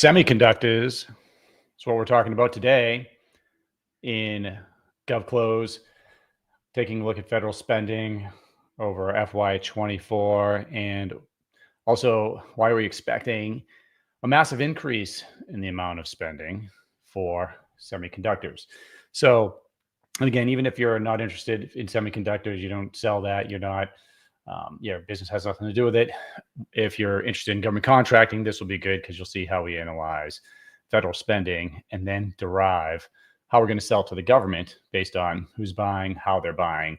Semiconductors is what we're talking about today in GovClose, taking a look at federal spending over FY24, and also why are we expecting a massive increase in the amount of spending for semiconductors. So again, even if you're not interested in semiconductors, you don't sell that, you're not, your business has nothing to do with it. If you're interested in government contracting, this will be good because you'll see how we analyze federal spending and then derive how we're going to sell to the government based on who's buying, how they're buying,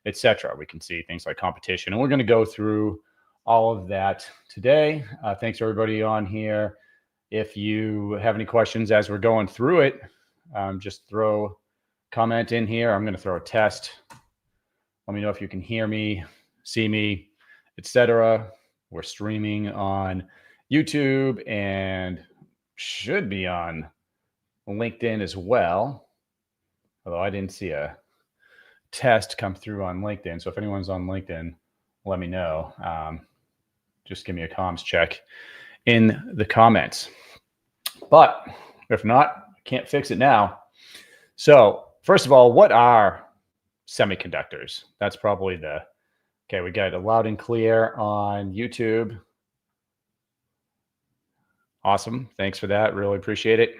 etc. We can see things like competition, and we're going to go through all of that today. Thanks everybody on here. If you have any questions as we're going through it, just throw a comment in here. I'm going to throw a test. Let me know if you can hear me, see me, etc. We're streaming on YouTube and should be on LinkedIn as well, although I didn't see a test come through on LinkedIn. So if anyone's on LinkedIn, let me know. Just give me a comms check in the comments. But if not, can't fix it now. So first of all, what are semiconductors? That's probably okay, we got it loud and clear on YouTube. Awesome. Thanks for that. Really appreciate it.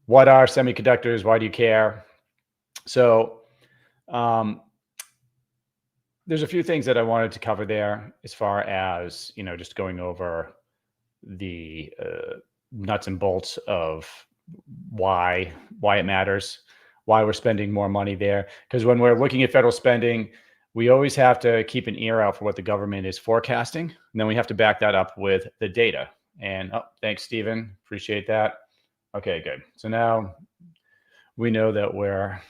What are semiconductors? Why do you care? So there's a few things that I wanted to cover there as far as, just going over the nuts and bolts of why it matters, why we're spending more money there. Because when we're looking at federal spending, we always have to keep an ear out for what the government is forecasting. And then we have to back that up with the data. And thanks, Stephen. Appreciate that. Okay, good. So now we know that we're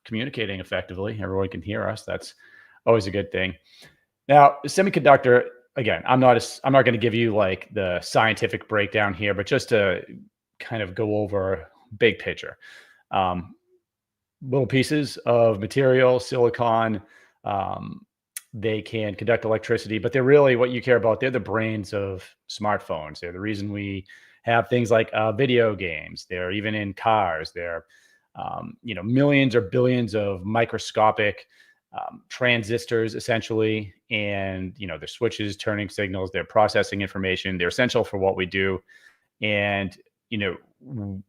communicating effectively. Everyone can hear us. That's always a good thing. Now, semiconductor, again, I'm not going to give you like the scientific breakdown here, but just to kind of go over big picture. Little pieces of material, silicon, they can conduct electricity, but they're really what you care about. They're the brains of smartphones. They're the reason we have things like video games. They're even in cars. They're, millions or billions of microscopic transistors essentially, and they're switches turning signals, they're processing information, they're essential for what we do. And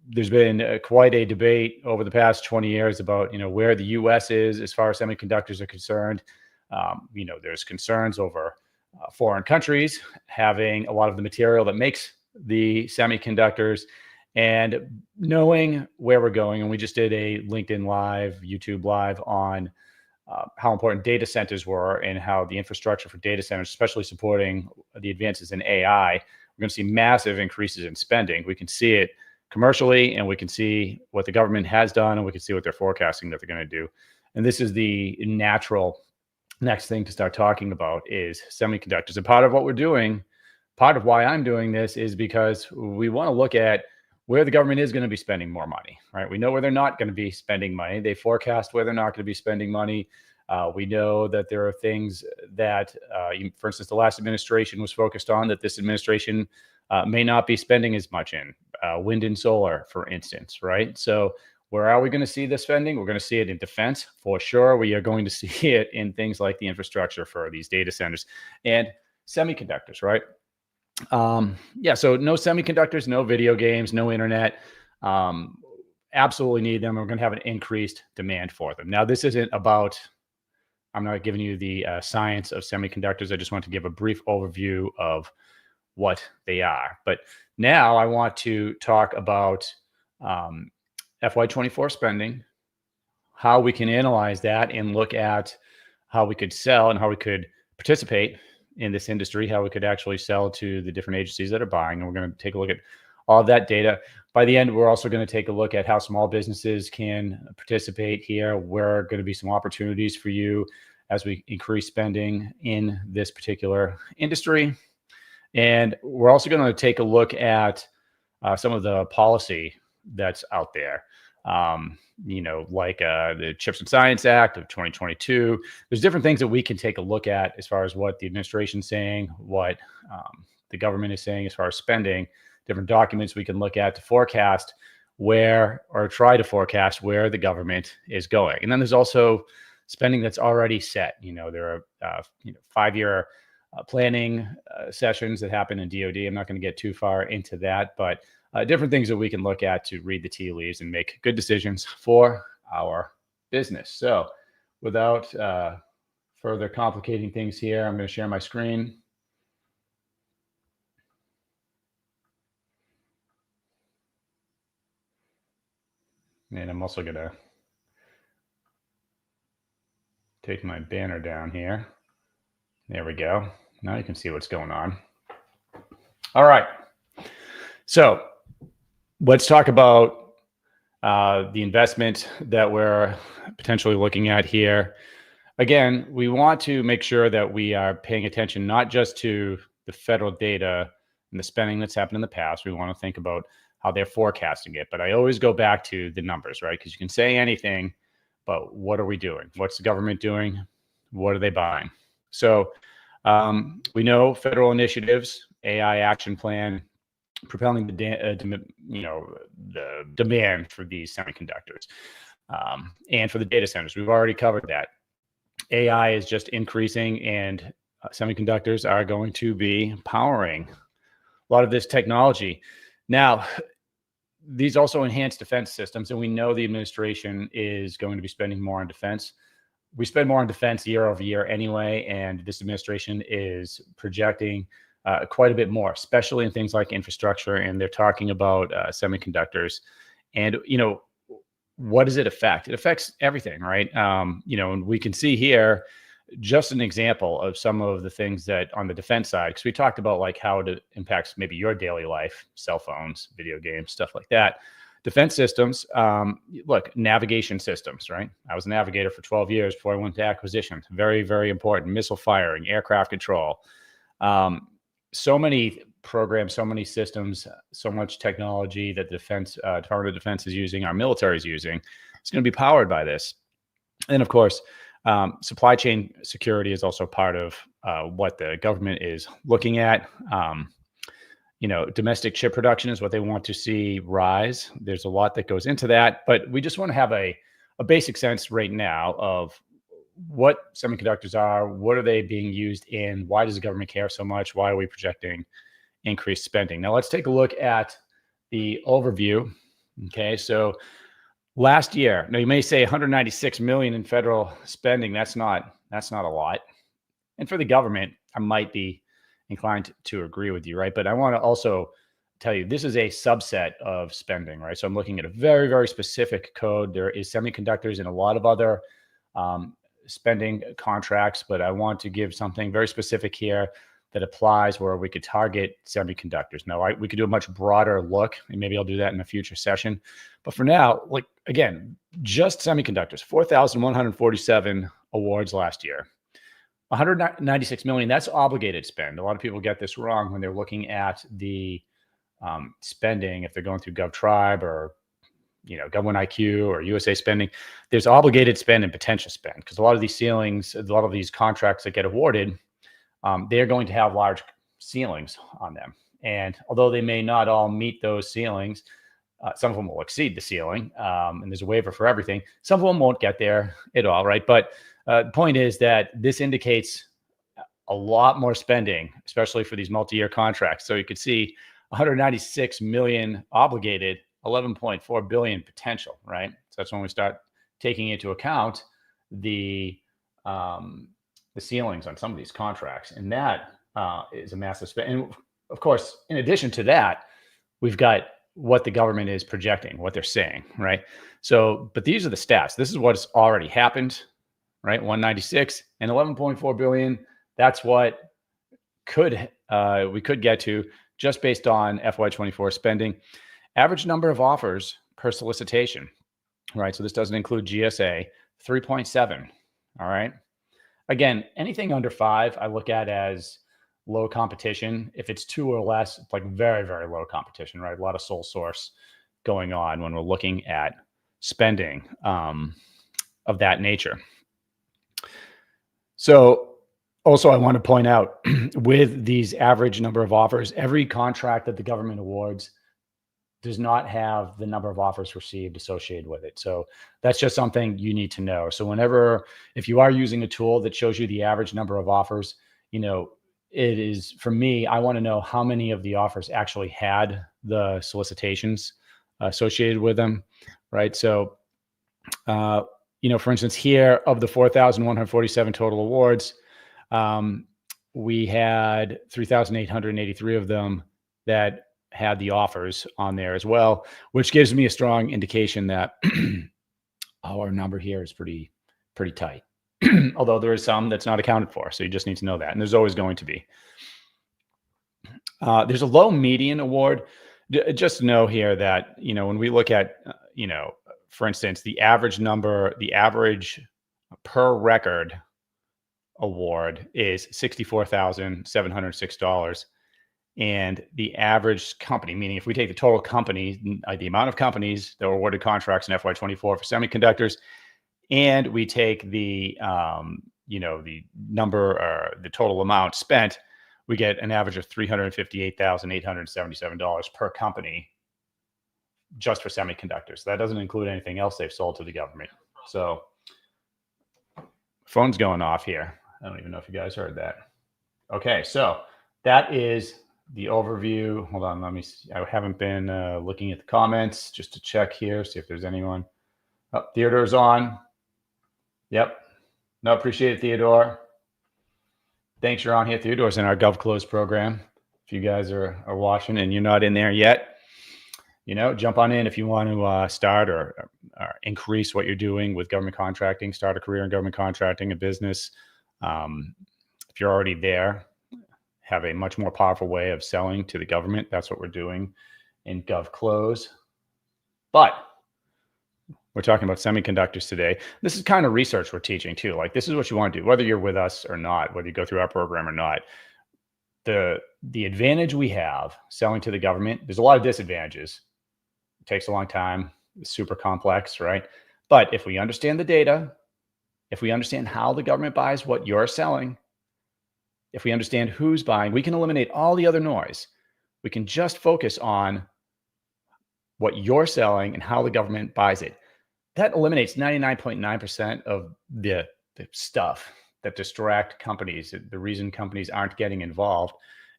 there's been quite a debate over the past 20 years about where the US is as far as semiconductors are concerned. There's concerns over foreign countries having a lot of the material that makes the semiconductors, and knowing where we're going. And we just did a LinkedIn Live, YouTube Live on how important data centers were and how the infrastructure for data centers, especially supporting the advances in AI, we're going to see massive increases in spending. We can see it commercially, and we can see what the government has done, and we can see what they're forecasting that they're going to do. And this is the natural next thing to start talking about is semiconductors. And part of what we're doing, part of why I'm doing this, is because we want to look at where the government is going to be spending more money, right? We know where they're not going to be spending money. They forecast where they're not going to be spending money. We know that there are things that, for instance, the last administration was focused on that this administration may not be spending as much in, wind and solar, for instance, right? So where are we going to see the spending? We're going to see it in defense for sure. We are going to see it in things like the infrastructure for these data centers and semiconductors, right? So no semiconductors, no video games, no internet. Absolutely need them. We're going to have an increased demand for them. Now, this isn't about, I'm not giving you the science of semiconductors. I just want to give a brief overview of what they are. But now I want to talk about FY24 spending, how we can analyze that and look at how we could sell and how we could participate in this industry, how we could actually sell to the different agencies that are buying. And we're going to take a look at all of that data. By the end, we're also going to take a look at how small businesses can participate here. Where are going to be some opportunities for you as we increase spending in this particular industry. And we're also going to take a look at some of the policy that's out there. Like the Chips and Science Act of 2022. There's different things that we can take a look at as far as what the administration's saying, what the government is saying as far as spending, different documents we can look at to forecast where, or try to forecast where the government is going. And then there's also spending that's already set. There are 5-year planning sessions that happen in DoD. I'm not going to get too far into that, but different things that we can look at to read the tea leaves and make good decisions for our business. So without further complicating things here, I'm going to share my screen. And I'm also going to take my banner down here. There we go. Now you can see what's going on. All right. So let's talk about the investment that we're potentially looking at here. Again, we want to make sure that we are paying attention not just to the federal data and the spending that's happened in the past. We want to think about how they're forecasting it. But I always go back to the numbers, right? Because you can say anything, but what are we doing? What's the government doing? What are they buying? So we know federal initiatives, AI action plan, propelling the demand for these semiconductors and for the data centers. We've already covered that. AI is just increasing, and semiconductors are going to be powering a lot of this technology. Now, these also enhance defense systems, and we know the administration is going to be spending more on defense. We spend more on defense year over year anyway, and this administration is projecting quite a bit more, especially in things like infrastructure, and they're talking about semiconductors. And, what does it affect? It affects everything, right? And we can see here just an example of some of the things that on the defense side, because we talked about like how it impacts maybe your daily life, cell phones, video games, stuff like that. Defense systems, look, navigation systems, right? I was a navigator for 12 years before I went to acquisition. Very, very important. Missile firing, aircraft control. So many programs, so many systems, so much technology that the Department of Defense is using, our military is using. It's going to be powered by this. And of course, supply chain security is also part of what the government is looking at. Domestic chip production is what they want to see rise. There's a lot that goes into that, but we just want to have a basic sense right now of what semiconductors are, what are they being used in, why does the government care so much, why are we projecting increased spending? Now let's take a look at the overview. Okay, so last year, now you may say 196 million in federal spending. That's not a lot. And for the government, I might be inclined to agree with you, right? But I want to also tell you, this is a subset of spending, right? So I'm looking at a very, very specific code. There is semiconductors and a lot of other spending contracts, but I want to give something very specific here that applies where we could target semiconductors. Now, we could do a much broader look, and maybe I'll do that in a future session. But for now, like, again, just semiconductors, 4,147 awards last year. 196 million, that's obligated spend. A lot of people get this wrong when they're looking at the spending, if they're going through GovTribe or Government IQ or USA spending. There's obligated spend and potential spend, because a lot of these ceilings, a lot of these contracts that get awarded, they're going to have large ceilings on them. And although they may not all meet those ceilings, some of them will exceed the ceiling, and there's a waiver for everything. Some of them won't get there at all, right? But the point is that this indicates a lot more spending, especially for these multi-year contracts. So you could see 196 million obligated, 11.4 billion potential, right? So that's when we start taking into account the ceilings on some of these contracts, and that is a massive spend. And of course, in addition to that, we've got what the government is projecting, what they're saying, right? So, but these are the stats. This is what's already happened, right? 196 and 11.4 billion. That's what we could get to just based on FY24 spending. Average number of offers per solicitation, right? So this doesn't include GSA, 3.7. All right. Again, anything under 5, I look at as low competition. If it's 2 or less, it's like very, very low competition, right? A lot of sole source going on when we're looking at spending of that nature. So Also, I want to point out with these average number of offers, every contract that the government awards does not have the number of offers received associated with it. So that's just something you need to know. So if you are using a tool that shows you the average number of offers, it is, for me, I want to know how many of the offers actually had the solicitations associated with them, right? So, for instance, here of the 4,147 total awards, we had 3,883 of them that had the offers on there as well, which gives me a strong indication that our number here is pretty tight. Although there is some that's not accounted for. So you just need to know that. And there's always going to be. There's a low median award. Just know here that, when we look at, for instance, the average per record award is $64,706. And the average company, meaning if we take the total company, the amount of companies that were awarded contracts in FY24 for semiconductors, and we take the the number or the total amount spent, we get an average of $358,877 per company just for semiconductors. That doesn't include anything else they've sold to the government. So, phone's going off here. I don't even know if you guys heard that. Okay, so that is the overview. Hold on, let me see. I haven't been looking at the comments just to check here, see if there's anyone. Oh, Theodore's on. Yep. No, appreciate it, Theodore. Thanks, you're on here. Theodore's in our GovClose program. If you guys are watching and you're not in there yet, jump on in if you want to start or increase what you're doing with government contracting, start a career in government contracting, a business. If you're already there, have a much more powerful way of selling to the government. That's what we're doing in GovClose. But we're talking about semiconductors today. This is kind of research we're teaching too. Like, this is what you want to do, whether you're with us or not, whether you go through our program or not. The advantage we have selling to the government, there's a lot of disadvantages. It takes a long time. It's super complex, right? But if we understand the data, if we understand how the government buys what you're selling, if we understand who's buying, we can eliminate all the other noise. We can just focus on what you're selling and how the government buys it. That eliminates 99.9% of the stuff that distract companies. The reason companies aren't getting involved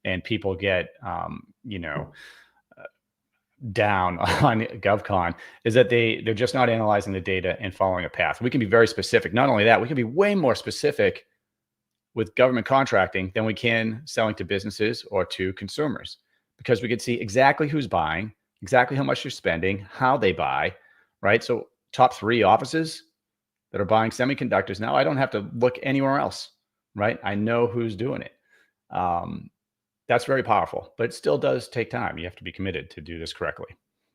and people get, down on GovCon is that they're just not analyzing the data and following a path. We can be very specific. Not only that, we can be way more specific with government contracting than we can selling to businesses or to consumers, because we can see exactly who's buying, exactly how much they're spending, how they buy, right? So top 3 offices that are buying semiconductors now, I don't have to look anywhere else, right? I know who's doing it. That's very powerful, but it still does take time. You have to be committed to do this correctly.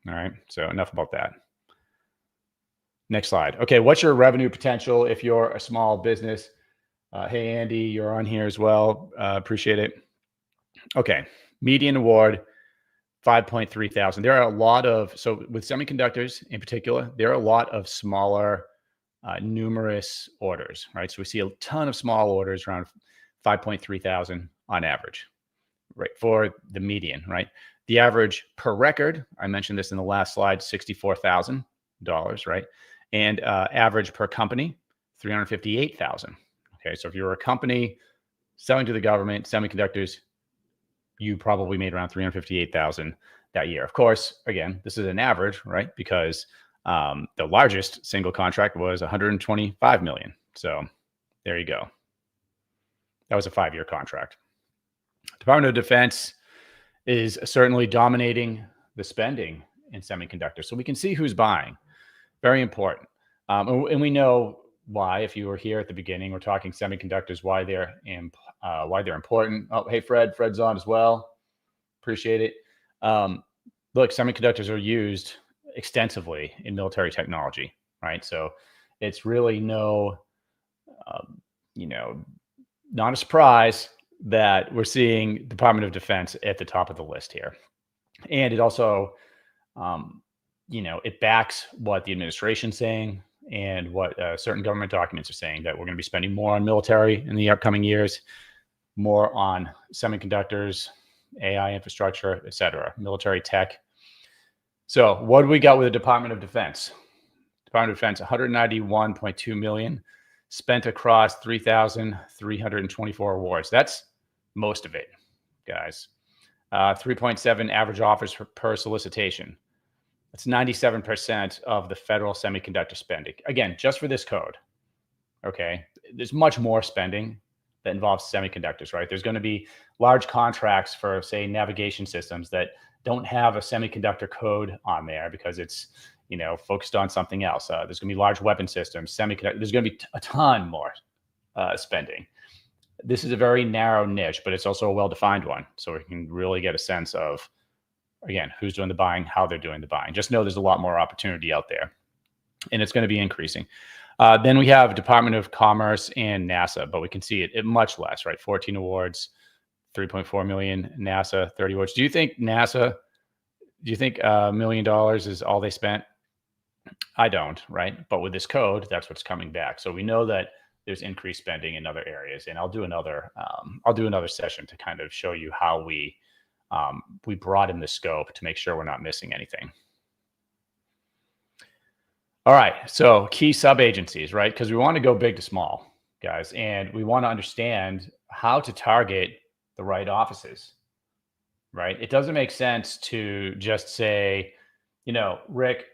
All right. So enough about that. Next slide. Okay. What's your revenue potential if you're a small business? Hey, Andy, you're on here as well. Appreciate it. Okay. Median award, 5.3 thousand. There are a lot of, so with semiconductors in particular, there are a lot of smaller, numerous orders, right? So we see a ton of small orders, around 5.3 thousand on average, right? For the median, right? The average per record, I mentioned this in the last slide, $64,000, right? And average per company, 358,000. Okay, so if you're a company selling to the government semiconductors, you probably made around 358,000 that year. Of course, again, this is an average, right? Because the largest single contract was 125 million. So there you go. That was a 5-year contract. Department of Defense is certainly dominating the spending in semiconductors. So we can see who's buying. Very important. And we know why. If you were here at the beginning, we're talking semiconductors, why they're important. Oh, hey, Fred's on as well. Appreciate it. Look, semiconductors are used extensively in military technology, right? So it's really not a surprise that we're seeing Department of Defense at the top of the list here. And it also, it backs what the administration's saying. and what certain government documents are saying, that we're going to be spending more on military in the upcoming years, more on semiconductors, AI infrastructure, et cetera, military tech. So what do we got with the Department of Defense? Department of Defense, 191.2 million spent across 3,324 awards. That's most of it, guys. 3.7 average offers per solicitation. That's 97% of the federal semiconductor spending. Again, just for this code. Okay. There's much more spending that involves semiconductors, right? There's going to be large contracts for, say, navigation systems that don't have a semiconductor code on there because it's, focused on something else. There's going to be large weapon systems, semiconductor. There's going to be a ton more spending. This is a very narrow niche, but it's also a well-defined one. So we can really get a sense of, again, who's doing the buying, how they're doing the buying. Just know there's a lot more opportunity out there, and it's going to be increasing. Then we have Department of Commerce and NASA, but we can see it much less, right? 14 awards, 3.4 million. NASA, 30 awards. Do you think $1 million is all they spent? I don't, right? But with this code, that's what's coming back. So we know that there's increased spending in other areas, and I'll do another session to kind of show you how we broaden the scope to make sure we're not missing anything. All right, so key sub-agencies, right? Because we want to go big to small, guys, and we want to understand how to target the right offices, right? It doesn't make sense to just say, Rick,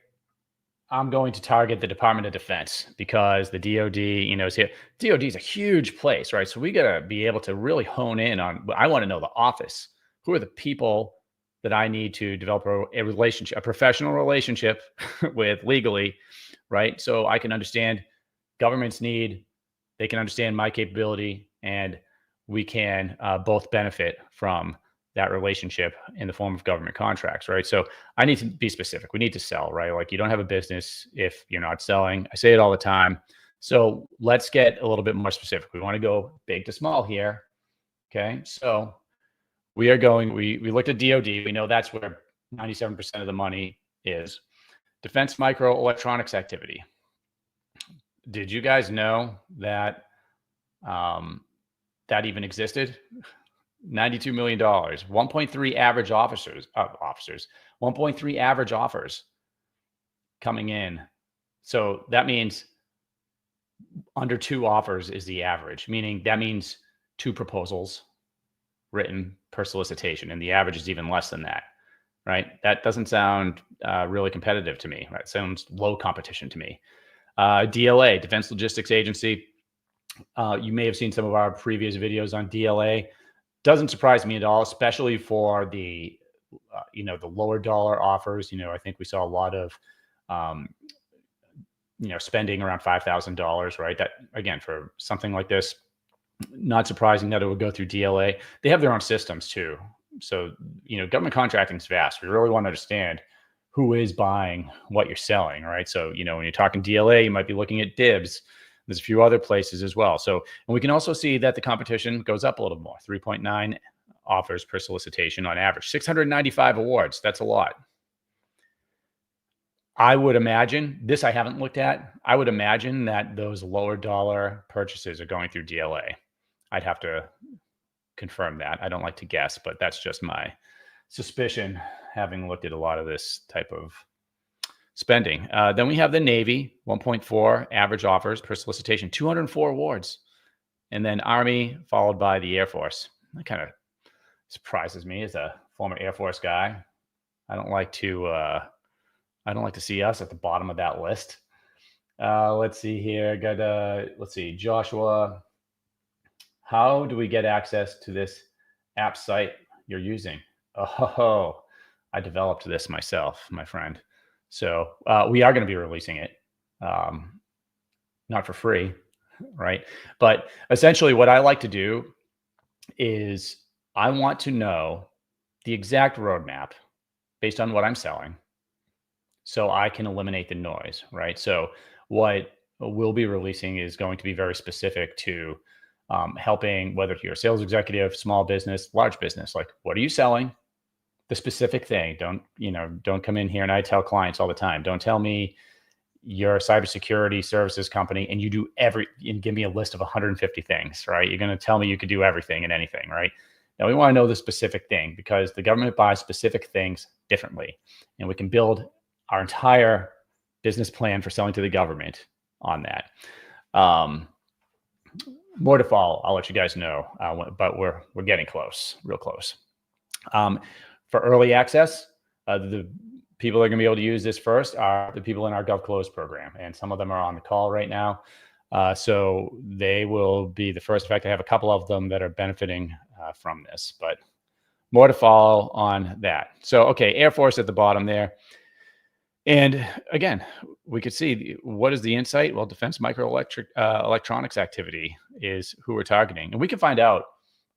I'm going to target the Department of Defense because the DoD, is here. DoD is a huge place, right? So we got to be able to really hone in on, I want to know the office. Who are the people that I need to develop a relationship, a professional relationship with legally, right? So I can understand government's need, they can understand my capability, and we can both benefit from that relationship in the form of government contracts, right? So I need to be specific. We need to sell, right? Like, you don't have a business if you're not selling. I say it all the time. So let's get a little bit more specific. We want to go big to small here. Okay. So we looked at DoD. We know that's where 97% of the money is. Defense microelectronics activity. Did you guys know that that even existed? $92 million, 1.3 average 1.3 average offers coming in. So that means under 2 offers is the average, meaning that means 2 proposals written per solicitation, and the average is even less than that, right? That doesn't sound really competitive to me, right? It sounds low competition to me. DLA, Defense Logistics Agency. You may have seen some of our previous videos on DLA. Doesn't surprise me at all, especially for the lower dollar offers. I think we saw a lot of spending around $5,000, right? That, again, for something like this, not surprising that it would go through DLA. They have their own systems too. So, government contracting is vast. We really want to understand who is buying what you're selling, right? So, when you're talking DLA, you might be looking at DIBS. There's a few other places as well. So, and we can also see that the competition goes up a little more, 3.9 offers per solicitation on average, 695 awards. That's a lot. I would imagine, this I haven't looked at, I would imagine that those lower dollar purchases are going through DLA. I'd have to confirm that. I don't like to guess, but that's just my suspicion, having looked at a lot of this type of spending. Then we have the Navy, 1.4 average offers per solicitation, 204 awards. And then Army, followed by the Air Force. That kind of surprises me as a former Air Force guy. I don't like to see us at the bottom of that list. Let's see here. Let's see, Joshua. How do we get access to this app site you're using? Oh, I developed this myself, my friend. So we are going to be releasing it, not for free, right? But essentially what I like to do is I want to know the exact roadmap based on what I'm selling so I can eliminate the noise, right? So what we'll be releasing is going to be very specific to helping, whether you're a sales executive, small business, large business, like, what are you selling? The specific thing. Don't come in here, and I tell clients all the time, don't tell me, you're a cybersecurity services company and you do and give me a list of 150 things, right? You're going to tell me you could do everything and anything, right? Now we want to know the specific thing because the government buys specific things differently, and we can build our entire business plan for selling to the government on that. More to follow. I'll let you guys know, but we're getting close, real close. For early access, the people that are going to be able to use this first are the people in our GovClose program, and some of them are on the call right now. So they will be the first. In fact, I have a couple of them that are benefiting from this, but more to follow on that. So, okay, Air Force at the bottom there. And again, we could see what is the insight? Well, defense electronics activity is who we're targeting. And we can find out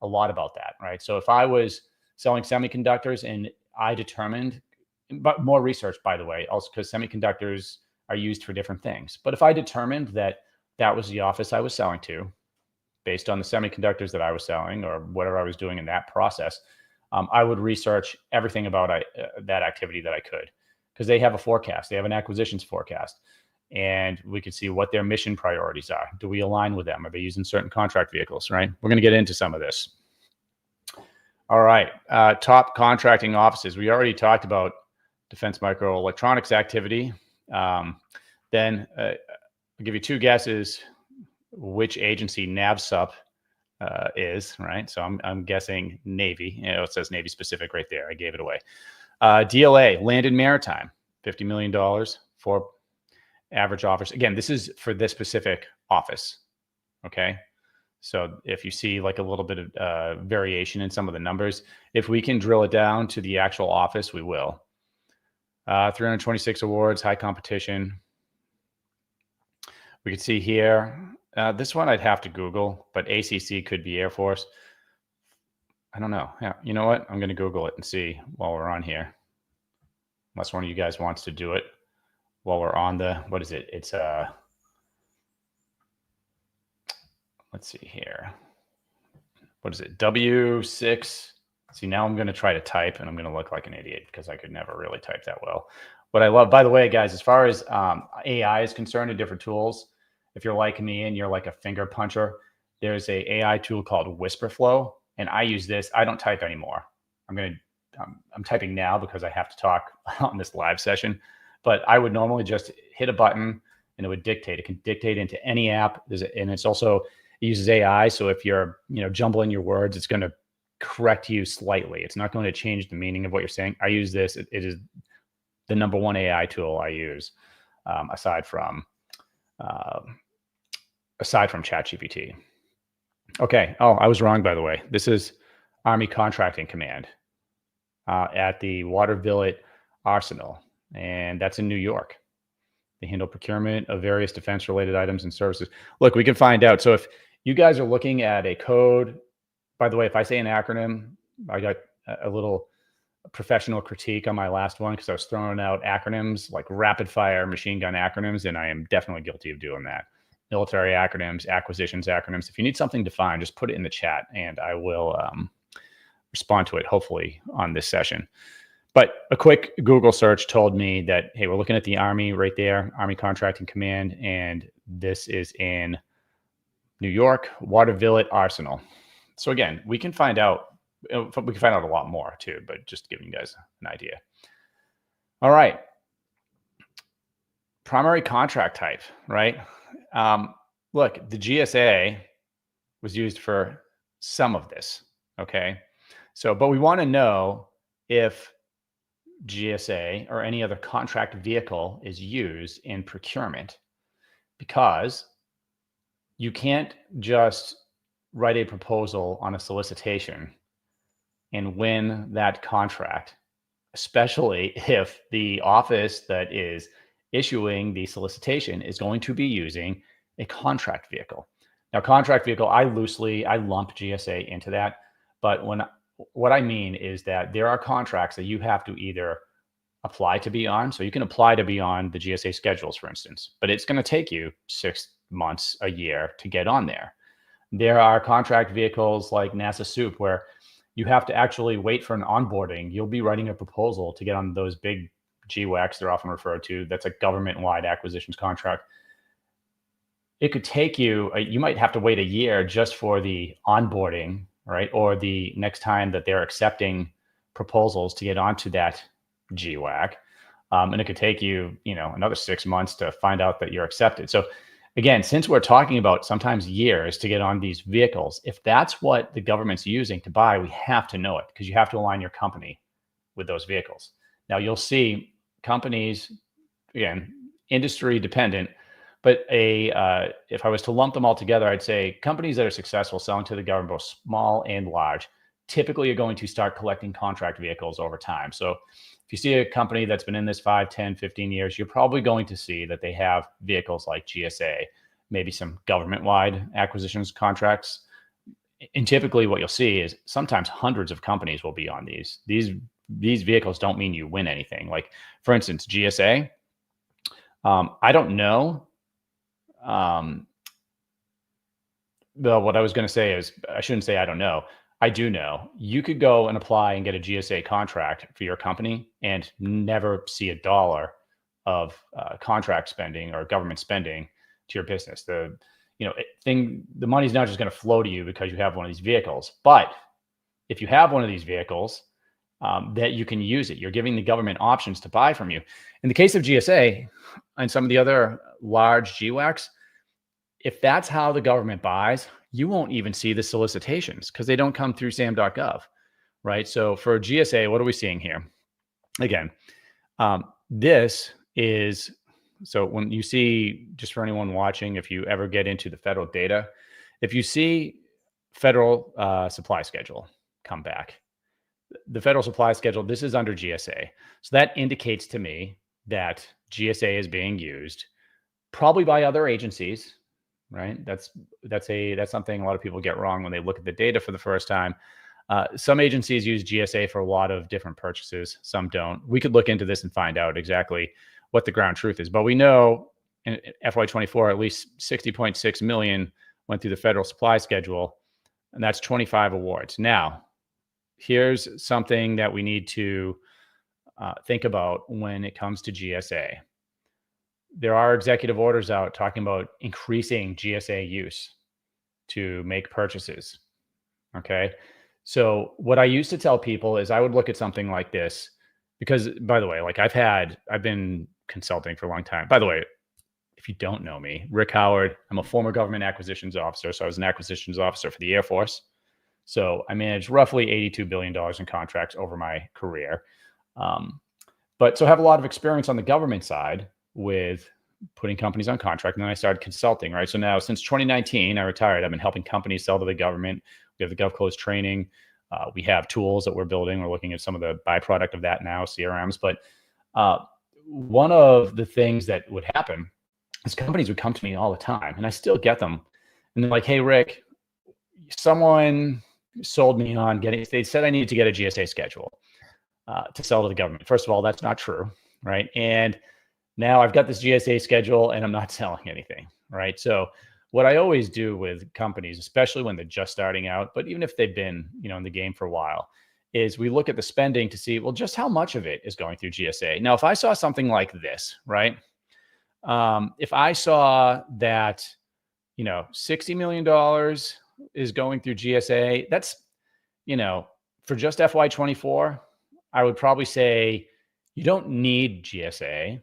a lot about that, right? So if I was selling semiconductors and I determined, but more research, by the way, also because semiconductors are used for different things. But if I determined that that was the office I was selling to, based on the semiconductors that I was selling or whatever I was doing in that process, I would research everything about that activity that I could, because they have a forecast. They have an acquisitions forecast. And we could see what their mission priorities are. Do we align with them? Are they using certain contract vehicles, right? We're going to get into some of this. All right. Top contracting offices. We already talked about defense microelectronics activity. Then I'll give you two guesses which agency NAVSUP is, right? So I'm guessing Navy. You know, it says Navy specific right there. I gave it away. DLA, Land and Maritime, $50 million for average office. Again, this is for this specific office, okay? So if you see like a little bit of variation in some of the numbers, if we can drill it down to the actual office, we will. 326 awards, high competition. We can see here, this one I'd have to Google, but ACC could be Air Force. I don't know. Yeah, you know what? I'm going to Google it and see while we're on here. Unless one of you guys wants to do it while we're on the, what is it? It's let's see here. What is it? W6. See, now I'm going to try to type and I'm going to look like an idiot because I could never really type that well. What I love, by the way, guys, as far as AI is concerned and different tools, if you're like me and you're like a finger puncher, there's a AI tool called WhisperFlow, and I use this. I don't type anymore. I'm typing now because I have to talk on this live session, but I would normally just hit a button and it would dictate. It can dictate into any app. And it's also, it uses AI. So if you're, jumbling your words, it's going to correct you slightly. It's not going to change the meaning of what you're saying. I use this. It is the number one AI tool I use, aside from ChatGPT. Okay. Oh, I was wrong, by the way. This is Army Contracting Command at the Waterville Arsenal, and that's in New York. They handle procurement of various defense-related items and services. Look, we can find out. So if you guys are looking at a code, by the way, if I say an acronym, I got a little professional critique on my last one because I was throwing out acronyms like rapid-fire machine gun acronyms, and I am definitely guilty of doing that. Military acronyms, acquisitions acronyms. If you need something defined, just put it in the chat, and I will respond to it, hopefully, on this session. But a quick Google search told me that, hey, we're looking at the Army right there, Army Contracting Command, and this is in New York, Waterville Arsenal. So again, we can find out a lot more too, but just giving you guys an idea. All right. Primary contract type, right? Look, the GSA was used for some of this, okay? So, but we want to know if GSA or any other contract vehicle is used in procurement, because you can't just write a proposal on a solicitation and win that contract, especially if the office that is issuing the solicitation is going to be using a contract vehicle. Now, contract vehicle, I lump GSA into that, but what I mean is that there are contracts that you have to either apply to be on. So you can apply to be on the GSA schedules, for instance, but it's going to take you 6 months, a year to get on there. There are contract vehicles like NASA SOUP where you have to actually wait for an onboarding. You'll be writing a proposal to get on those big GWACs, they're often referred to. That's a government-wide acquisitions contract. It could take you, you might have to wait a year just for the onboarding, right? Or the next time that they're accepting proposals to get onto that GWAC. And it could take you, another 6 months to find out that you're accepted. So again, since we're talking about sometimes years to get on these vehicles, if that's what the government's using to buy, we have to know it, because you have to align your company with those vehicles. Now you'll see companies, again, industry dependent, but if I was to lump them all together, I'd say companies that are successful selling to the government, both small and large, typically are going to start collecting contract vehicles over time. So if you see a company that's been in this 5, 10, 15 years, you're probably going to see that they have vehicles like GSA, maybe some government-wide acquisitions contracts. And typically what you'll see is sometimes hundreds of companies will be on these. These vehicles don't mean you win anything. Like, for instance, GSA, I don't know. Well, what I was going to say is, I shouldn't say I don't know. I do know. You could go and apply and get a GSA contract for your company and never see a dollar of contract spending or government spending to your business. The money's not just going to flow to you because you have one of these vehicles. But if you have one of these vehicles, that you can use it. You're giving the government options to buy from you. In the case of GSA and some of the other large GWACs, if that's how the government buys, you won't even see the solicitations because they don't come through sam.gov, right? So for GSA, what are we seeing here? Again, this is, so when you see, just for anyone watching, if you ever get into the federal data, if you see federal supply schedule come back, the federal supply schedule, this is under GSA. So that indicates to me that GSA is being used probably by other agencies, right? That's something a lot of people get wrong when they look at the data for the first time. Some agencies use GSA for a lot of different purchases. Some don't. We could look into this and find out exactly what the ground truth is. But we know in FY24, at least 60.6 million went through the federal supply schedule, and that's 25 awards. Now, here's something that we need to think about when it comes to GSA. There are executive orders out talking about increasing GSA use to make purchases. Okay. So what I used to tell people is I would look at something like this, because, by the way, like I've been consulting for a long time. By the way, if you don't know me, Rick Howard, I'm a former government acquisitions officer. So I was an acquisitions officer for the Air Force. So I managed roughly $82 billion in contracts over my career. But so I have a lot of experience on the government side with putting companies on contract. And then I started consulting, right? So now since 2019, I retired. I've been helping companies sell to the government. We have the GovClose training. We have tools that we're building. We're looking at some of the byproduct of that now, CRMs. But one of the things that would happen is companies would come to me all the time, and I still get them. And they're like, hey, Rick, someone sold me on they said I needed to get a GSA schedule to sell to the government. First of all, that's not true, right? And now I've got this GSA schedule and I'm not selling anything, right? So what I always do with companies, especially when they're just starting out, but even if they've been, in the game for a while, is we look at the spending to see, well, just how much of it is going through GSA. Now, if I saw something like this, right? If I saw that, $60 million is going through GSA, that's, for just FY24, I would probably say you don't need GSA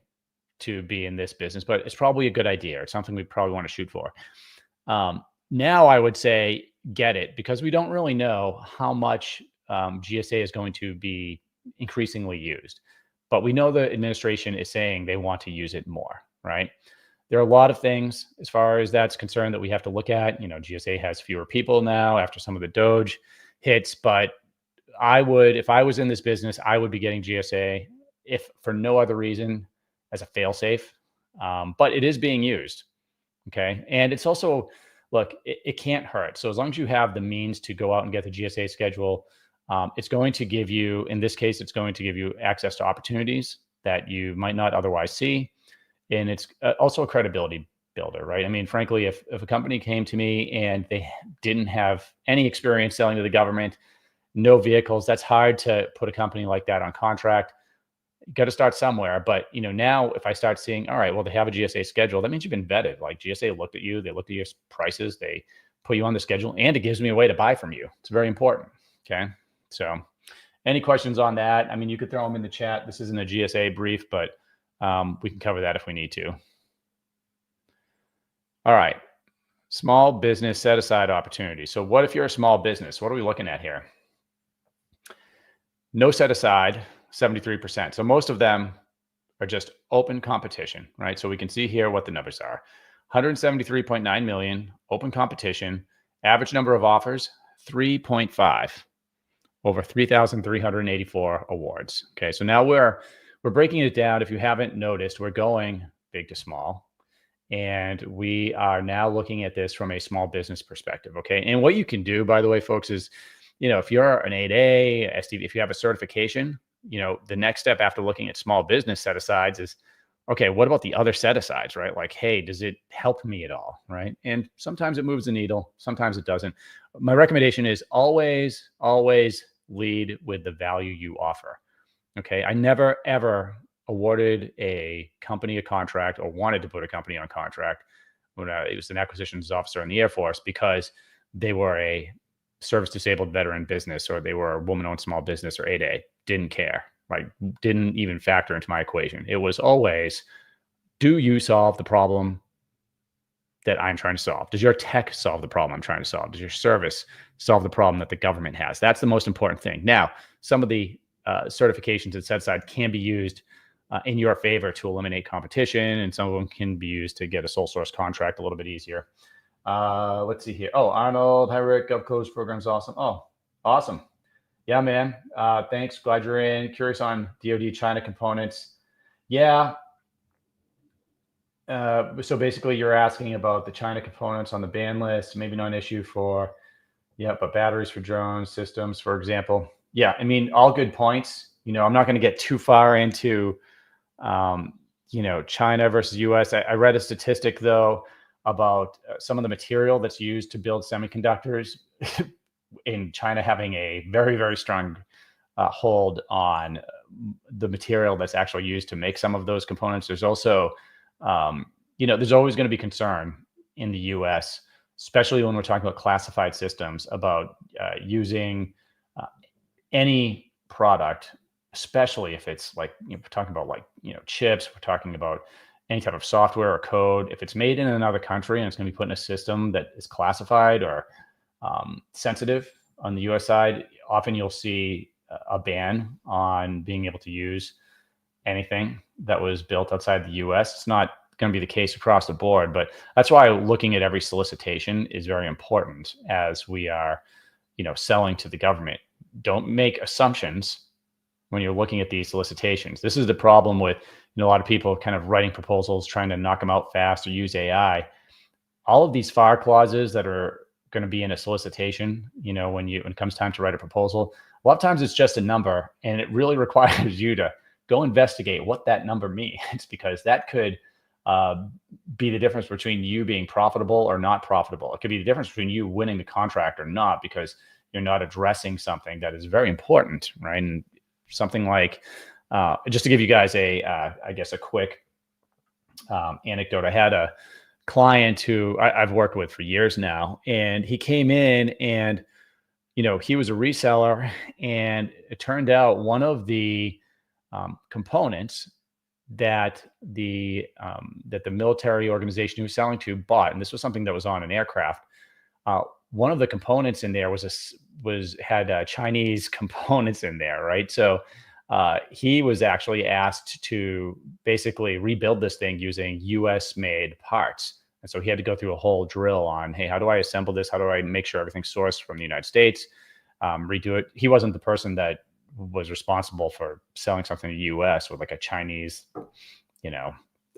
to be in this business, but it's probably a good idea. It's something we probably want to shoot for. Now I would say get it, because we don't really know how much GSA is going to be increasingly used, but we know the administration is saying they want to use it more, right? There are a lot of things as far as that's concerned that we have to look at. GSA has fewer people now after some of the Doge hits, but if I was in this business, I would be getting GSA, if for no other reason, as a fail-safe. But it is being used. Okay. And it's also, look, it can't hurt. So as long as you have the means to go out and get the GSA schedule, it's going to give you, in this case, it's going to give you access to opportunities that you might not otherwise see. And it's also a credibility builder, right? I mean, frankly, if a company came to me and they didn't have any experience selling to the government, no vehicles, that's hard to put a company like that on contract. you got to start somewhere. But now if I start seeing, all right, well, they have a GSA schedule, that means you've been vetted. Like GSA looked at you, they looked at your prices, they put you on the schedule, and it gives me a way to buy from you. It's very important. Okay. So any questions on that? I mean, you could throw them in the chat. This isn't a GSA brief, but we can cover that if we need to. All right. Small business set aside opportunity. So what if you're a small business? What are we looking at here? No set aside, 73%. So most of them are just open competition, right? So we can see here what the numbers are. 173.9 million, open competition, average number of offers, 3.5, over 3,384 awards. Okay, so now we're breaking it down. If you haven't noticed, we're going big to small. And we are now looking at this from a small business perspective, okay? And what you can do, by the way, folks, is, if you're an 8A, SDV, if you have a certification, the next step after looking at small business set-asides is, okay, what about the other set-asides, right? Like, hey, does it help me at all, right? And sometimes it moves the needle, sometimes it doesn't. My recommendation is always, always lead with the value you offer, okay? I never, ever awarded a company a contract or wanted to put a company on contract when it was an acquisitions officer in the Air Force because they were a service disabled veteran business or they were a woman-owned small business or 8A. Didn't care, like didn't even factor into my equation. It was always, do you solve the problem that I'm trying to solve? Does your tech solve the problem I'm trying to solve? Does your service solve the problem that the government has? That's the most important thing. Now, some of the certifications and set aside can be used in your favor to eliminate competition, and some of them can be used to get a sole source contract a little bit easier. Let's see here. Oh, Arnold, hi Rick, GovCo's program's awesome. Oh, awesome. Yeah, man. Thanks. Glad you're in. Curious on DoD China components. Yeah. So basically you're asking about the China components on the ban list, maybe not an issue for, but batteries for drones systems, for example. Yeah. I mean, all good points. I'm not going to get too far into, China versus US. I read a statistic though about some of the material that's used to build semiconductors in China having a very, very strong hold on the material that's actually used to make some of those components. There's also, there's always going to be concern in the US, especially when we're talking about classified systems, about using any product, especially if it's like, we're talking about like, chips, we're talking about any type of software or code. If it's made in another country and it's going to be put in a system that is classified or sensitive on the US side, often you'll see a ban on being able to use anything that was built outside the US. It's not going to be the case across the board, but that's why looking at every solicitation is very important as we are, selling to the government. Don't make assumptions when you're looking at these solicitations. This is the problem with a lot of people kind of writing proposals, trying to knock them out fast or use AI. All of these FAR clauses that are going to be in a solicitation, when it comes time to write a proposal, a lot of times it's just a number, and it really requires you to go investigate what that number means, because that could be the difference between you being profitable or not profitable. It could be the difference between you winning the contract or not, because you're not addressing something that is very important, right? And something like, just to give you guys I guess a quick anecdote. I had a client who I've worked with for years now, and he came in and, he was a reseller, and it turned out one of the components that the military organization he was selling to bought, and this was something that was on an aircraft. One of the components in there had Chinese components in there, right? So he was actually asked to basically rebuild this thing using US made parts. And so he had to go through a whole drill on, hey, how do I assemble this? How do I make sure everything's sourced from the United States? Redo it. He wasn't the person that was responsible for selling something to the US with like a Chinese,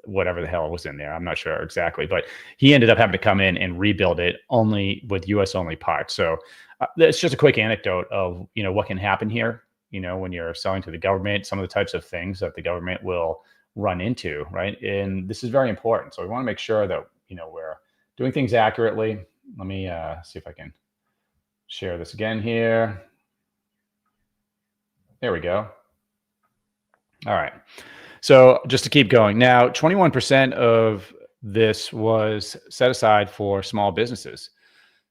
whatever the hell was in there. I'm not sure exactly, but he ended up having to come in and rebuild it only with US only parts. So it's just a quick anecdote of, what can happen here, when you're selling to the government, some of the types of things that the government will run into, right? And this is very important. So we want to make sure that, we're doing things accurately. Let me see if I can share this again here. There we go. All right. So just to keep going now, 21% of this was set aside for small businesses.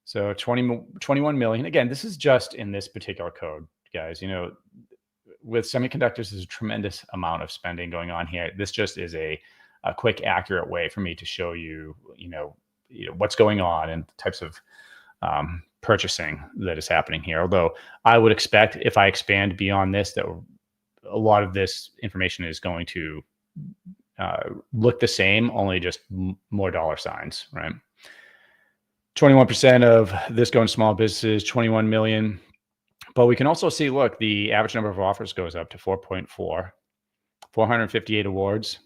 So 21 million. Again, this is just in this particular code, guys. With semiconductors, there's a tremendous amount of spending going on here. This just is a quick, accurate way for me to show you, what's going on and the types of purchasing that is happening here. Although I would expect if I expand beyond this, that a lot of this information is going to look the same, only just more dollar signs, right? 21% of this going to small businesses, 21 million. But we can also see, look, the average number of offers goes up to 4.4, 458 awards.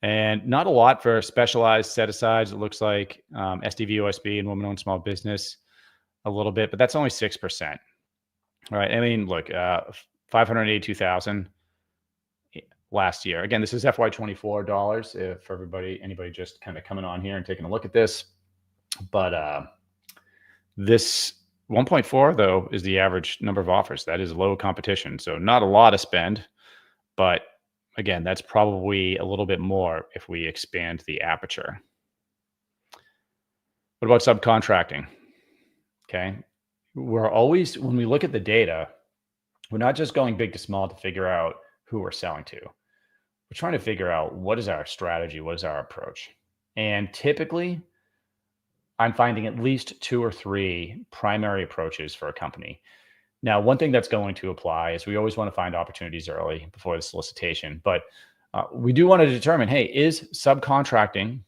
And not a lot for specialized set-asides. It looks like SDV, OSB, and woman-owned small business a little bit, but that's only 6%. All right. I mean, look, 582,000 last year. Again, this is FY24 dollars for anybody just kind of coming on here and taking a look at this. But this 1.4 though is the average number of offers. That is low competition. So not a lot of spend, but again, that's probably a little bit more if we expand the aperture. What about subcontracting? Okay. We're always, when we look at the data, we're not just going big to small to figure out who we're selling to. We're trying to figure out what is our strategy, what is our approach. And typically, I'm finding at least 2 or 3 primary approaches for a company. Now, one thing that's going to apply is we always want to find opportunities early before the solicitation, but we do want to determine, hey, is subcontracting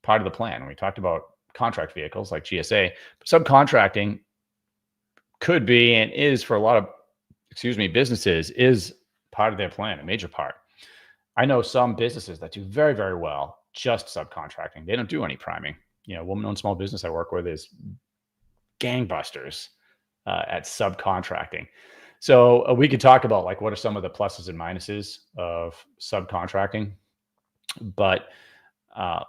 part of the plan? We talked about contract vehicles like GSA, but subcontracting could be and is for a lot of, businesses is part of their plan, a major part. I know some businesses that do very, very well just subcontracting. They don't do any priming. Woman-owned small business I work with is gangbusters at subcontracting. So we could talk about like what are some of the pluses and minuses of subcontracting, but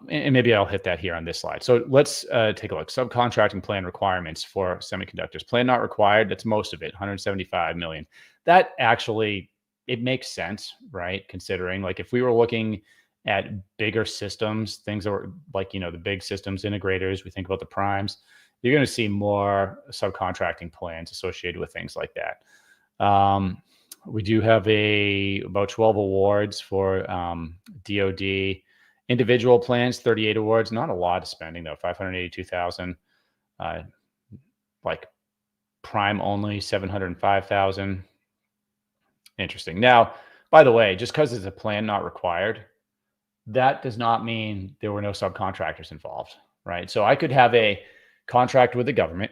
and maybe I'll hit that here on this slide. So let's take a look. Subcontracting plan requirements for semiconductors. Plan not required. That's most of it, 175 million. That actually, it makes sense, right? Considering like if we were looking at bigger systems, things that were like, the big systems integrators, we think about the primes, you're going to see more subcontracting plans associated with things like that. We do have about 12 awards for DoD. Individual plans, 38 awards, not a lot of spending though, 582,000. Like prime only, 705,000. Interesting. Now, by the way, just because it's a plan not required, that does not mean there were no subcontractors involved, right? So I could have a contract with the government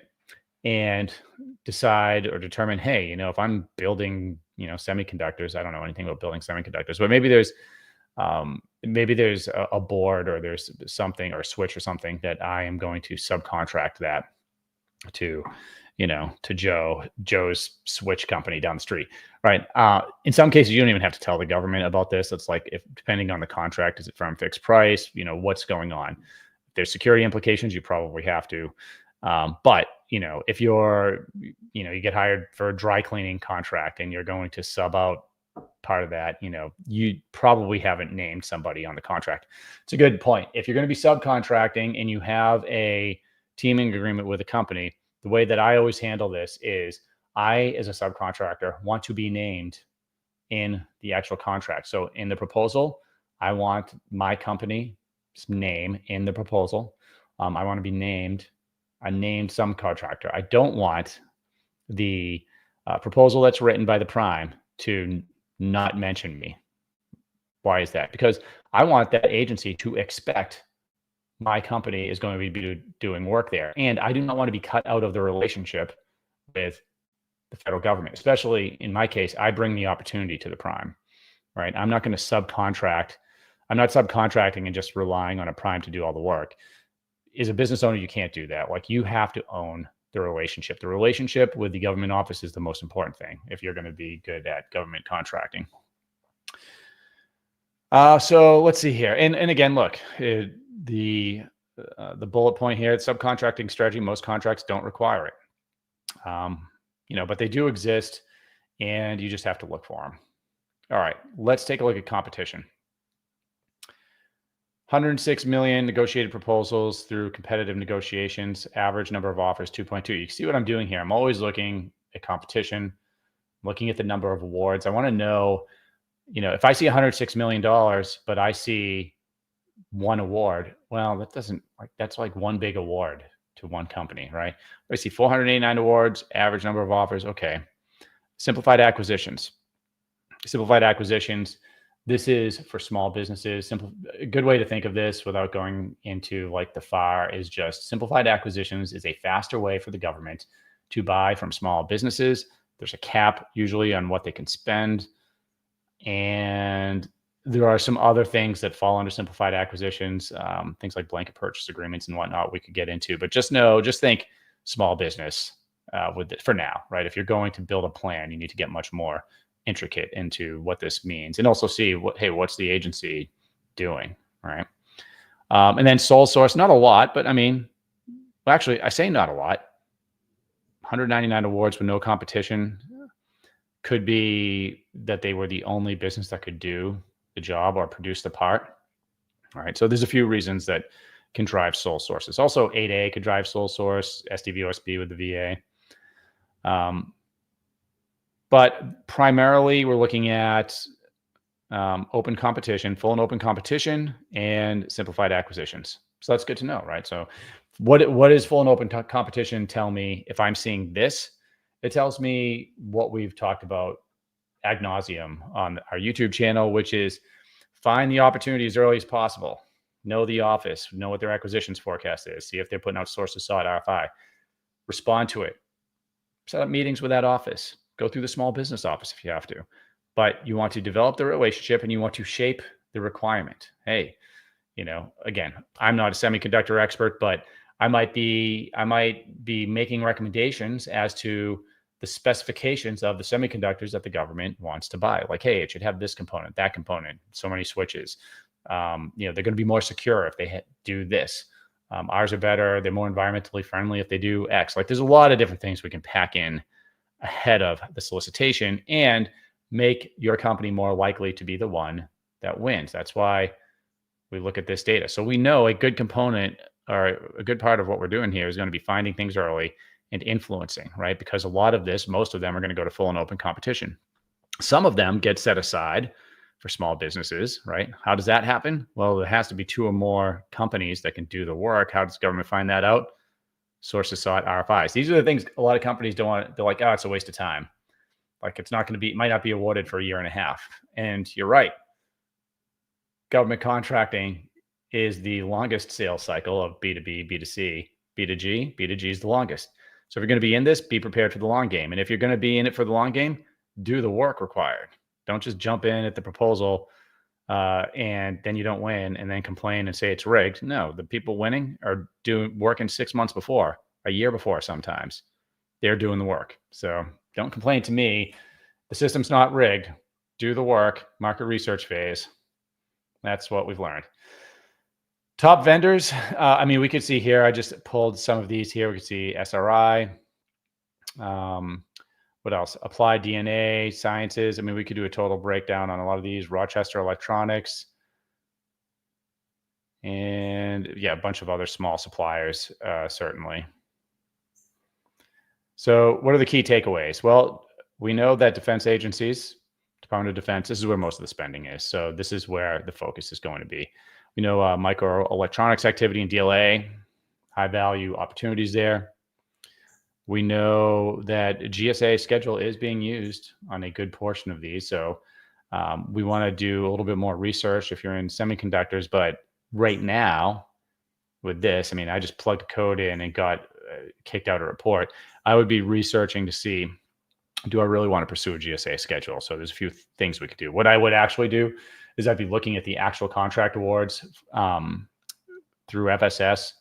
and decide or determine, hey, if I'm building, semiconductors, I don't know anything about building semiconductors, but maybe there's a board or there's something or a switch or something that I am going to subcontract that to, to Joe's switch company down the street, right? In some cases, you don't even have to tell the government about this. It's like, if depending on the contract, is it firm fixed price? What's going on? If there's security implications, you probably have to. But if you're, you get hired for a dry cleaning contract and you're going to sub out part of that, you probably haven't named somebody on the contract. It's a good point. If you're going to be subcontracting and you have a teaming agreement with a company, the way that I always handle this is I, as a subcontractor, want to be named in the actual contract. So in the proposal, I want my company's name in the proposal. I want to be named a named subcontractor. I don't want the proposal that's written by the prime to not mention me. Why is that? Because I want that agency to expect my company is going to be doing work there. And I do not want to be cut out of the relationship with the federal government, especially in my case, I bring the opportunity to the prime, right? I'm not going to subcontract. I'm not subcontracting and just relying on a prime to do all the work. As a business owner, you can't do that. Like, you have to own the relationship. The relationship with the government office is the most important thing if you're going to be good at government contracting. So let's see here. And again, look, the bullet point here, subcontracting strategy, most contracts don't require it. But they do exist and you just have to look for them. All right, let's take a look at competition. 106 million negotiated proposals through competitive negotiations, average number of offers 2.2. You can see what I'm doing here. I'm always looking at competition, looking at the number of awards. I want to know, if I see $106 million, but I see one award, well, that's like one big award to one company, right? I see 489 awards, average number of offers. Okay. Simplified acquisitions. This is for small businesses. A good way to think of this without going into like the FAR is just simplified acquisitions is a faster way for the government to buy from small businesses. There's a cap usually on what they can spend. And there are some other things that fall under simplified acquisitions, things like blanket purchase agreements and whatnot we could get into. But just think small business for now, right? If you're going to build a plan, you need to get much more intricate into what this means and also see what's the agency doing, right? And then sole source, not a lot, but actually I say not a lot. 199 awards with no competition. Could be that they were the only business that could do the job or produce the part. All right. So there's a few reasons that can drive sole sources. Also, 8A could drive sole source, SDVOSB with the VA. But primarily, we're looking at open competition, full and open competition, and simplified acquisitions. So that's good to know, right? So what is full and open competition tell me if I'm seeing this? It tells me what we've talked about ad nauseum on our YouTube channel, which is find the opportunity as early as possible. Know the office, know what their acquisitions forecast is, see if they're putting out sources sought RFI, respond to it, set up meetings with that office, go through the small business office if you have to. But you want to develop the relationship and you want to shape the requirement. Hey, again, I'm not a semiconductor expert, but I might be making recommendations as to the specifications of the semiconductors that the government wants to buy. Like, hey, it should have this component, that component, so many switches. They're going to be more secure if they do this. Ours are better. They're more environmentally friendly if they do X. Like, there's a lot of different things we can pack in ahead of the solicitation and make your company more likely to be the one that wins. That's why we look at this data. So we know a good component or a good part of what we're doing here is going to be finding things early and influencing, right? Because a lot of this, most of them are going to go to full and open competition. Some of them get set aside for small businesses, right? How does that happen? Well, there has to be 2 or more companies that can do the work. How does government find that out? Sources sought, RFIs. These are the things a lot of companies don't want. They're like, oh, it's a waste of time. Like, it's not going to be, it might not be awarded for a year and a half. And you're right. Government contracting is the longest sales cycle of B2B, B2C, B2G. B2G is the longest. So if you're going to be in this, be prepared for the long game. And if you're going to be in it for the long game, do the work required. Don't just jump in at the proposal and then you don't win and then complain and say it's rigged. No, the people winning are working 6 months before, a year before sometimes. They're doing the work. So don't complain to me. The system's not rigged. Do the work, market research phase. That's what we've learned. Top vendors. We could see here, I just pulled some of these here. We could see SRI. What else? Applied DNA Sciences. We could do a total breakdown on a lot of these. Rochester Electronics. And yeah, a bunch of other small suppliers, certainly. So what are the key takeaways? Well, we know that defense agencies, Department of Defense, this is where most of the spending is. So this is where the focus is going to be. We know microelectronics activity in DLA, high value opportunities there. We know that GSA schedule is being used on a good portion of these. So we want to do a little bit more research if you're in semiconductors. But right now with this, I just plugged the code in and got kicked out a report. I would be researching to see, do I really want to pursue a GSA schedule? So there's a few things we could do. What I would actually do is I'd be looking at the actual contract awards through FSS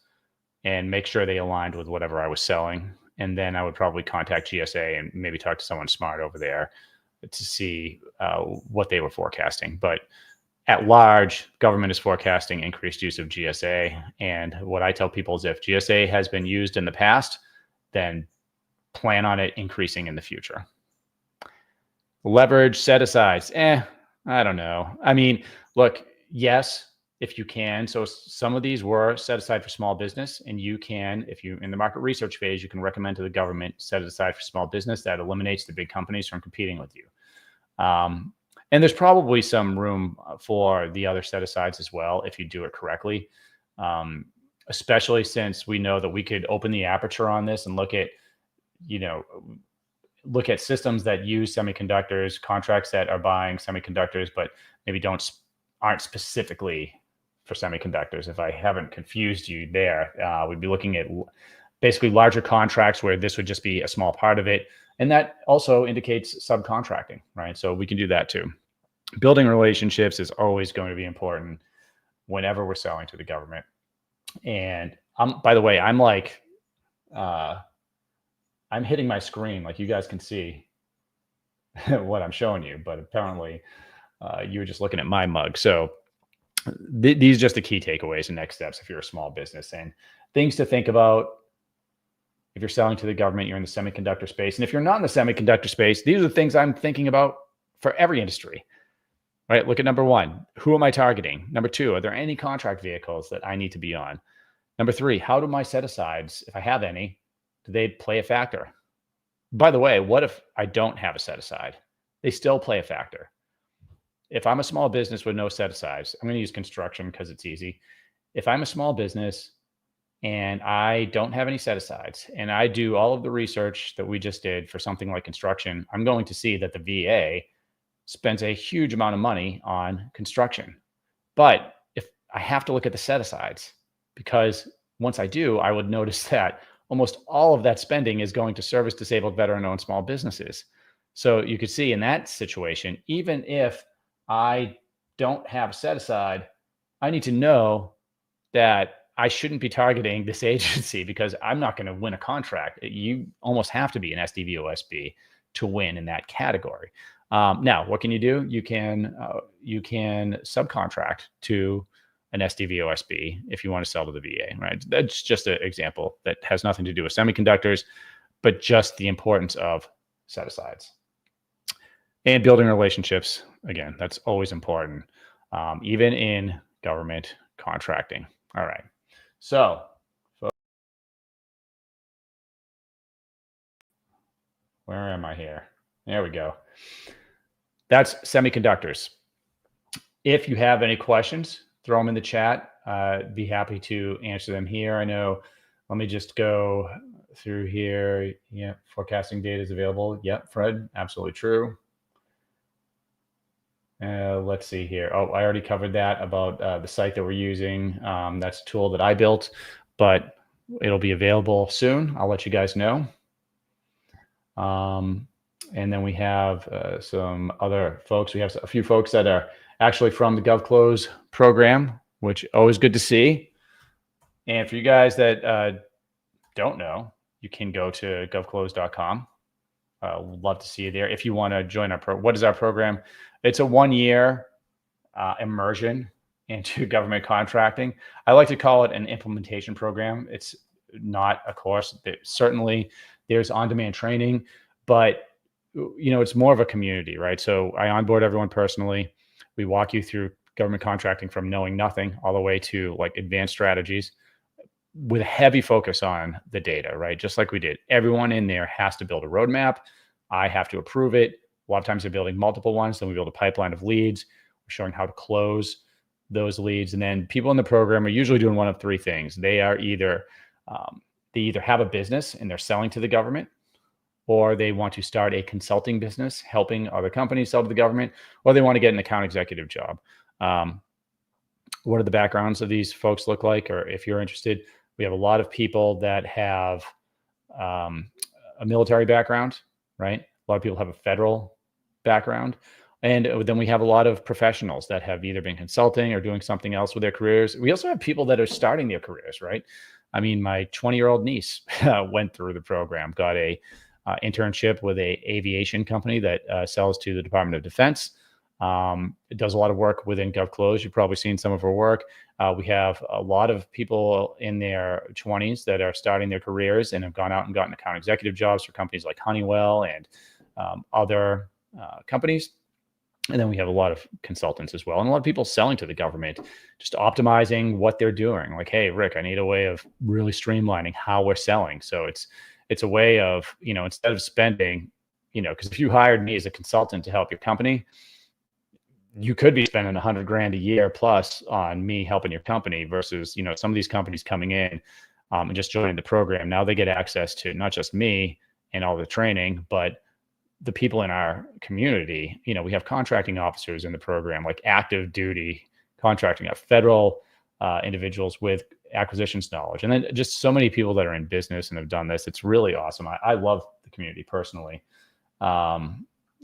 and make sure they aligned with whatever I was selling. And then I would probably contact GSA and maybe talk to someone smart over there to see what they were forecasting. But at large, government is forecasting increased use of GSA. And what I tell people is if GSA has been used in the past, then plan on it increasing in the future. Leverage, set asides. I don't know. I mean, look, yes, if you can. So some of these were set aside for small business, and you can, if you in the market research phase, you can recommend to the government set it aside for small business. That eliminates the big companies from competing with you. And there's probably some room for the other set asides as well if you do it correctly. Especially since we know that we could open the aperture on this and look at, look at systems that use semiconductors, contracts that are buying semiconductors, but maybe aren't specifically for semiconductors. If I haven't confused you there, we'd be looking at basically larger contracts where this would just be a small part of it. And that also indicates subcontracting, right? So we can do that too. Building relationships is always going to be important whenever we're selling to the government. And by the way, I'm like, I'm hitting my screen, like you guys can see what I'm showing you, but apparently you were just looking at my mug. So these are just the key takeaways and next steps if you're a small business, and things to think about if you're selling to the government, you're in the semiconductor space. And if you're not in the semiconductor space, these are the things I'm thinking about for every industry, right? Look at number one, who am I targeting? Number two, are there any contract vehicles that I need to be on? Number three, how do my set asides, if I have any, do they play a factor? By the way, what if I don't have a set aside? They still play a factor. If I'm a small business with no set asides, I'm going to use construction because it's easy. If I'm a small business and I don't have any set asides and I do all of the research that we just did for something like construction, I'm going to see that the VA spends a huge amount of money on construction. But if I have to look at the set asides, because once I do, I would notice that almost all of that spending is going to service disabled, veteran-owned small businesses. So you could see in that situation, even if I don't have a set aside, I need to know that I shouldn't be targeting this agency because I'm not going to win a contract. You almost have to be an SDVOSB to win in that category. Now, what can you do? You can subcontract to an SDVOSB if you want to sell to the VA, right? That's just an example that has nothing to do with semiconductors, but just the importance of set asides. And building relationships, again, that's always important, even in government contracting. All right. So, where am I here? There we go. That's semiconductors. If you have any questions, throw them in the chat. Be happy to answer them here. I know, let me just go through here. Yeah, forecasting data is available. Yep, Fred, absolutely true. Let's see here. Oh, I already covered that about the site that we're using. That's a tool that I built, but it'll be available soon. I'll let you guys know. And then we have some other folks. We have a few folks that are actually from the GovClose program, which always good to see. And for you guys that don't know, you can go to govclose.com. We'd love to see you there. If you want to join our what is our program? It's a 1-year immersion into government contracting. I like to call it an implementation program. It's not a course. Certainly, there's on-demand training, but it's more of a community, right? So I onboard everyone personally. We walk you through government contracting from knowing nothing all the way to like advanced strategies with a heavy focus on the data, right? Just like we did. Everyone in there has to build a roadmap. I have to approve it. A lot of times they're building multiple ones. Then we build a pipeline of leads. We're showing how to close those leads. And then people in the program are usually doing one of three things. They are either have a business and they're selling to the government, or they want to start a consulting business helping other companies sell to the government, or they want to get an account executive job. What do the backgrounds of these folks look like? Or if you're interested, we have a lot of people that have a military background, right? A lot of people have a federal background. And then we have a lot of professionals that have either been consulting or doing something else with their careers. We also have people that are starting their careers, right? I mean, my 20-year-old niece went through the program, got a internship with a aviation company that sells to the Department of Defense. It does a lot of work within GovClose. You've probably seen some of her work. We have a lot of people in their 20s that are starting their careers and have gone out and gotten account executive jobs for companies like Honeywell and other companies. And then we have a lot of consultants as well, and a lot of people selling to the government, just optimizing what they're doing. Like, hey, Rick, I need a way of really streamlining how we're selling. So it's a way of, instead of spending, because if you hired me as a consultant to help your company, you could be spending $100,000 a year plus on me helping your company versus, some of these companies coming in and just joining the program. Now they get access to not just me and all the training, but the people in our community. We have contracting officers in the program, like active duty contracting, federal individuals with acquisitions knowledge, and then just so many people that are in business and have done this. It's really awesome. I love the community personally. I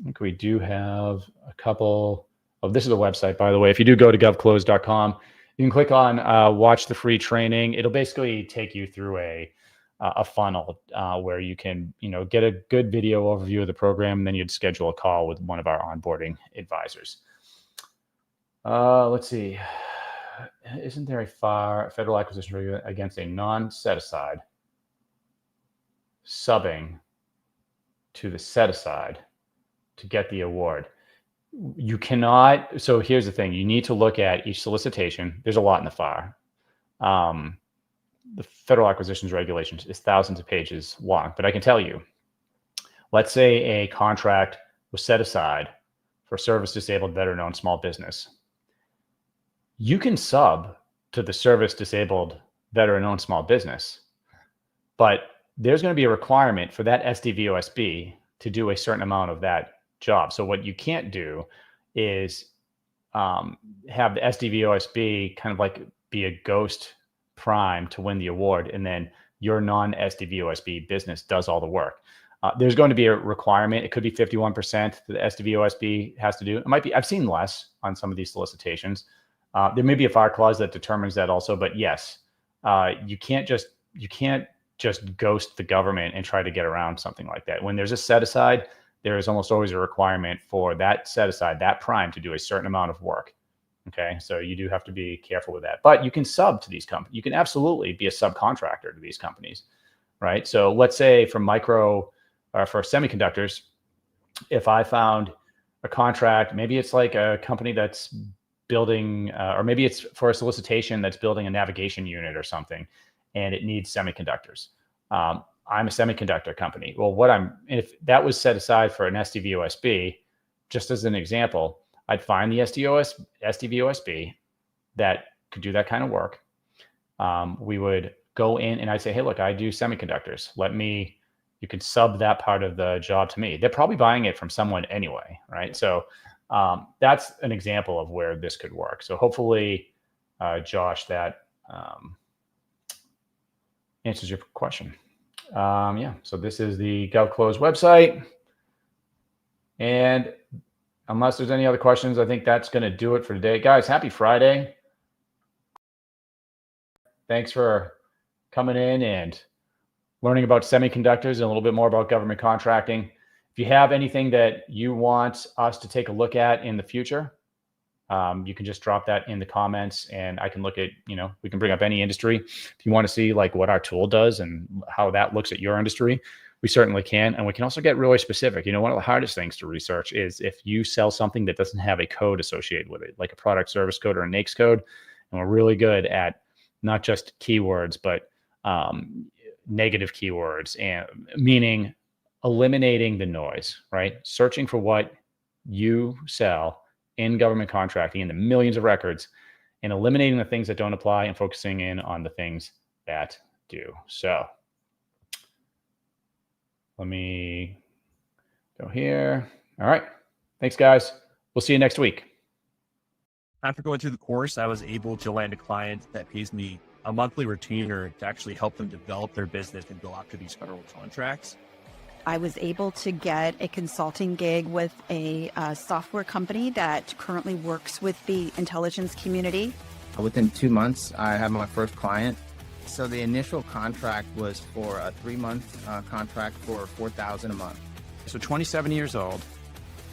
think we do have a couple of, this is the website, by the way. If you do go to govclose.com, you can click on watch the free training. It'll basically take you through a funnel where you can, get a good video overview of the program, and then you'd schedule a call with one of our onboarding advisors. Let's see. Isn't there a federal acquisition review against a non-set-aside subbing to the set-aside to get the award? You cannot. So here's the thing. You need to look at each solicitation. There's a lot in the FAR. The federal acquisitions regulations is thousands of pages long, but I can tell you, let's say a contract was set aside for service disabled veteran-owned small business. You can sub to the service disabled veteran-owned small business, but there's going to be a requirement for that SDVOSB to do a certain amount of that job. So what you can't do is have the SDVOSB kind of like be a ghost prime to win the award, and then your non-SDVOSB business does all the work. There's going to be a requirement. It could be 51% that the SDVOSB has to do. It might be, I've seen less on some of these solicitations. There may be a FAR clause that determines that also, but yes, you can't just ghost the government and try to get around something like that. When there's a set aside, there is almost always a requirement for that set aside, that prime, to do a certain amount of work. Okay, so you do have to be careful with that. But you can sub to these companies. You can absolutely be a subcontractor to these companies, right? So let's say for semiconductors, if I found a contract, maybe it's like a company that's building, or maybe it's for a solicitation that's building a navigation unit or something, and it needs semiconductors. I'm a semiconductor company. Well, if that was set aside for an SDVOSB, just as an example, I'd find the SDVOSB that could do that kind of work. We would go in and I'd say, hey, look, I do semiconductors. You could sub that part of the job to me. They're probably buying it from someone anyway, right? So that's an example of where this could work. So hopefully, Josh, that answers your question. Yeah, so this is the GovClose website. And unless there's any other questions, I think that's going to do it for today. Guys, happy Friday. Thanks for coming in and learning about semiconductors and a little bit more about government contracting. If you have anything that you want us to take a look at in the future, you can just drop that in the comments and I can look at, we can bring up any industry. If you want to see like what our tool does and how that looks at your industry, we certainly can. And we can also get really specific. One of the hardest things to research is if you sell something that doesn't have a code associated with it, like a product service code or a NAICS code. And we're really good at not just keywords, but negative keywords, and meaning eliminating the noise, right? Searching for what you sell in government contracting in the millions of records and eliminating the things that don't apply and focusing in on the things that do. So let me go here. All right. Thanks, guys. We'll see you next week. After going through the course, I was able to land a client that pays me a monthly retainer to actually help them develop their business and go after these federal contracts. I was able to get a consulting gig with a software company that currently works with the intelligence community. Within 2 months, I had my first client. So the initial contract was for a 3-month contract for $4,000 a month. So 27 years old,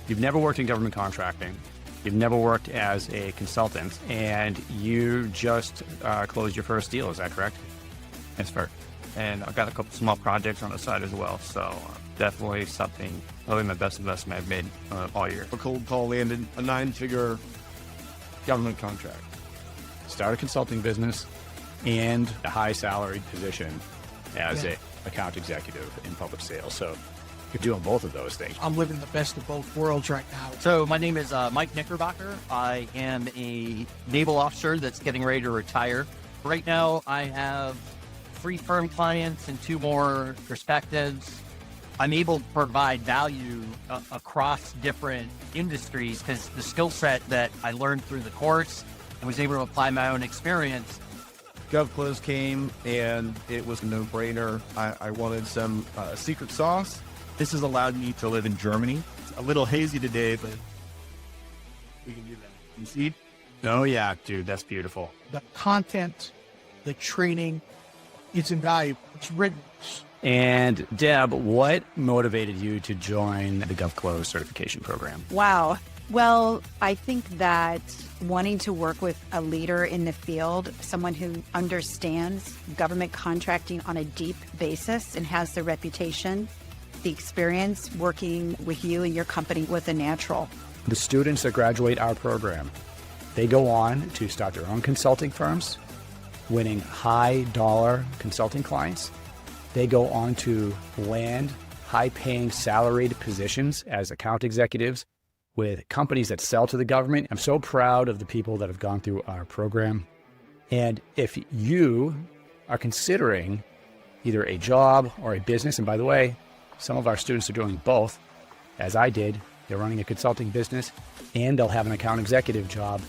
you've never worked in government contracting, you've never worked as a consultant, and you just closed your first deal. Is that correct? That's fair. and I've got a couple small projects on the side as well. So definitely something, probably my best investment I've made all year. A cold call landed a 9-figure government contract. Start a consulting business and a high salaried position as a account executive in public sales. So you're doing both of those things. I'm living the best of both worlds right now. So my name is Mike Knickerbocker. I am a naval officer that's getting ready to retire. Right now, I have 3 firm clients and 2 more perspectives. I'm able to provide value across different industries because the skill set that I learned through the course, I was able to apply my own experience. GovClose came and it was a no-brainer. I wanted some secret sauce. This has allowed me to live in Germany. It's a little hazy today, but we can do that. You see? Oh yeah, dude, that's beautiful. The content, the training, it's invaluable. It's written. And Deb, what motivated you to join the GovClose certification program? Wow. Well, I think that wanting to work with a leader in the field, someone who understands government contracting on a deep basis and has the reputation, the experience working with you and your company was a natural. The students that graduate our program, they go on to start their own consulting firms, winning high dollar consulting clients. They go on to land high paying salaried positions as account executives with companies that sell to the government. I'm so proud of the people that have gone through our program. And if you are considering either a job or a business, and by the way, some of our students are doing both, as I did. They're running a consulting business and they'll have an account executive job.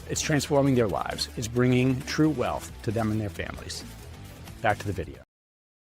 It's transforming their lives. It's bringing true wealth to them and their families. Back to the video.